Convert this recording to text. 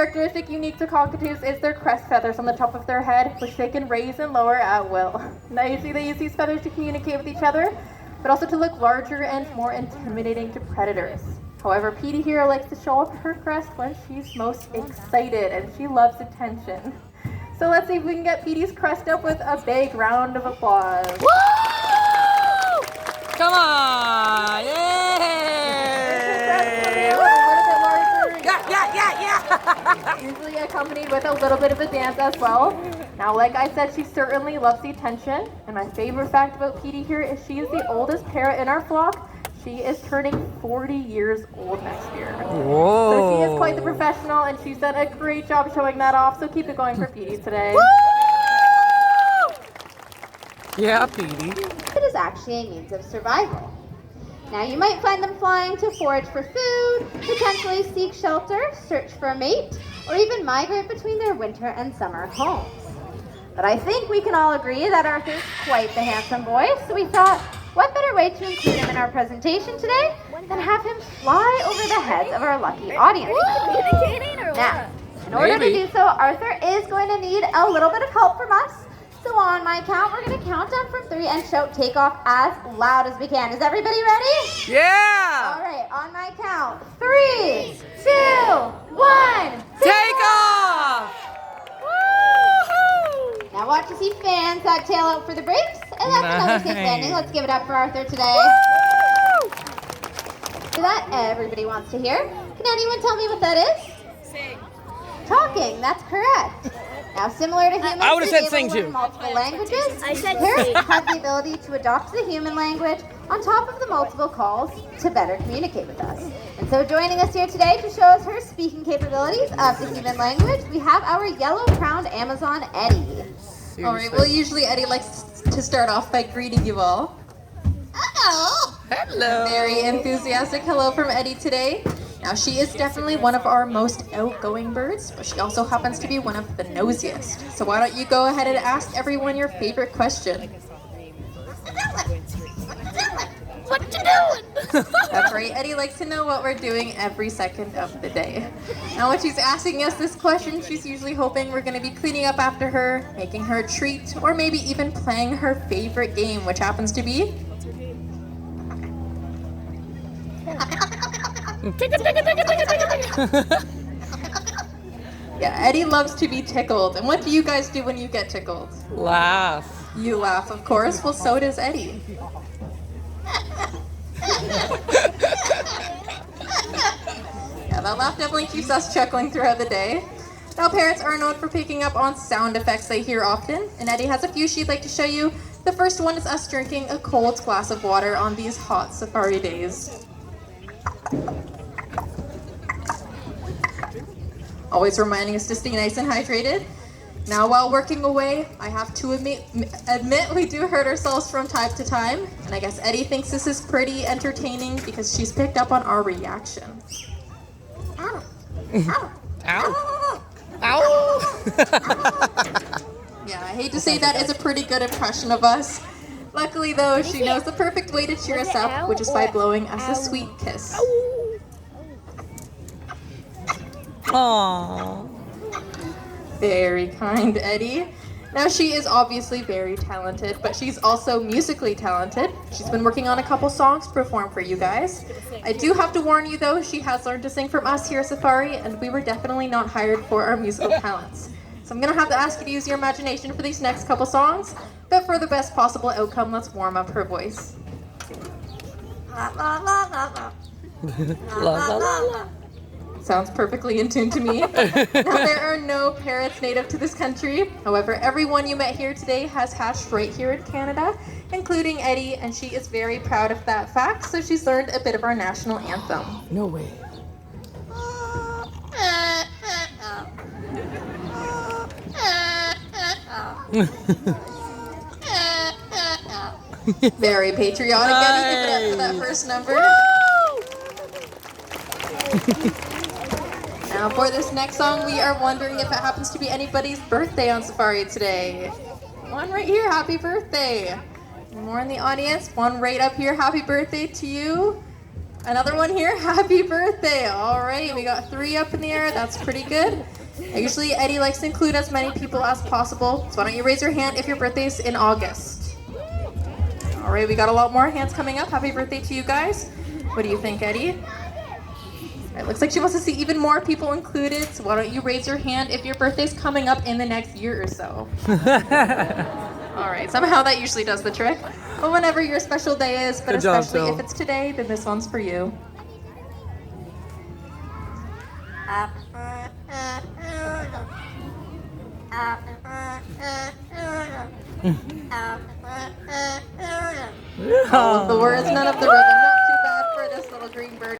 characteristic unique to cockatoos is their crest feathers on the top of their head, which they can raise and lower at will. Now usually they use these feathers to communicate with each other, but also to look larger and more intimidating to predators. However, Petey here likes to show off her crest when she's most excited, and she loves attention. So let's see if we can get Petey's crest up with a big round of applause. Woo! Come on! Yay! Yeah! Usually accompanied with a little bit of a dance as well. Now, like I said, she certainly loves the attention. And my favorite fact about Petey here is she is the oldest parrot in our flock. She is turning 40 years old next year. Whoa! So she is quite the professional, and she's done a great job showing that off. So keep it going for Petey today. Woo! Yeah, Petey. It is actually a means of survival. Now you might find them flying to forage for food, potentially seek shelter, search for a mate, or even migrate between their winter and summer homes. But I think we can all agree that Arthur's quite the handsome boy, so we thought, what better way to include him in our presentation today than have him fly over the heads of our lucky audience. Now, in order to do so, Arthur is going to need a little bit of help from us. So on my count, we're going to count down from 3 and shout take off as loud as we can. Is everybody ready? Yeah! All right, on my count. 3, 2, 1. Take off! Woo-hoo! Now watch as he fans that tail out for the brakes. And that's another safe landing. Let's give it up for Arthur today. Woo! So that everybody wants to hear. Can anyone tell me what that is? Sing. Talking, that's correct. Now, similar to humans, I would've said being able sing to learn too. multiple languages, I said parrots sing. have the ability to adopt the human language on top of the multiple calls to better communicate with us. And so joining us here today to show us her speaking capabilities of the human language, we have our yellow-crowned Amazon, Eddie. All right, well, usually Eddie likes to start off by greeting you all. Hello! Hello! Very enthusiastic hello from Eddie today. Now, she is definitely one of our most outgoing birds, but she also happens to be one of the nosiest. So why don't you go ahead and ask everyone your favorite question? What you doing? That's right, Eddie likes to know what we're doing every second of the day. Now, when she's asking us this question, she's usually hoping we're going to be cleaning up after her, making her a treat, or maybe even playing her favorite game, which happens to be... Yeah, Eddie loves to be tickled. And what do you guys do when you get tickled? Laugh. You laugh, of course. Well, so does Eddie. Yeah, that laugh definitely keeps us chuckling throughout the day. Now, parrots are known for picking up on sound effects they hear often, and Eddie has a few she'd like to show you. The first one is us drinking a cold glass of water on these hot safari days. Always reminding us to stay nice and hydrated. Now, while working away, I have to admit we do hurt ourselves from time to time, and I guess Eddie thinks this is pretty entertaining because she's picked up on our reaction. Ow. Ow. Ow. Ow. Yeah, I hate to say that is a pretty good impression of us. Luckily, though, she knows the perfect way to cheer us up, which is by blowing us a sweet kiss. Aww. Very kind, Eddie. Now, she is obviously very talented, but she's also musically talented. She's been working on a couple songs to perform for you guys. I do have to warn you, though, she has learned to sing from us here at Safari, and we were definitely not hired for our musical talents. So I'm going to have to ask you to use your imagination for these next couple songs, but for the best possible outcome, let's warm up her voice. La la la. Sounds perfectly in tune to me. Now, there are no parrots native to this country. However, everyone you met here today has hatched right here in Canada, including Eddie, and she is very proud of that fact, so she's learned a bit of our national anthem. No way. Very patriotic, Eddie. Give it up for that first number. Now, for this next song, we are wondering if it happens to be anybody's birthday on Safari today. One right here, happy birthday. More in the audience, one right up here, happy birthday to you. Another one here. Happy birthday. All right, we got 3 up in the air. That's pretty good. Usually Eddie likes to include as many people as possible. So why don't you raise your hand if your birthday's in August? All right, we got a lot more hands coming up. Happy birthday to you guys. What do you think, Eddie? It looks like she wants to see even more people included. So why don't you raise your hand if your birthday's coming up in the next year or so? All right, somehow that usually does the trick. But whenever your special day is, but Good job, especially Phil. if it's today, then this one's for you. All of the words, none of the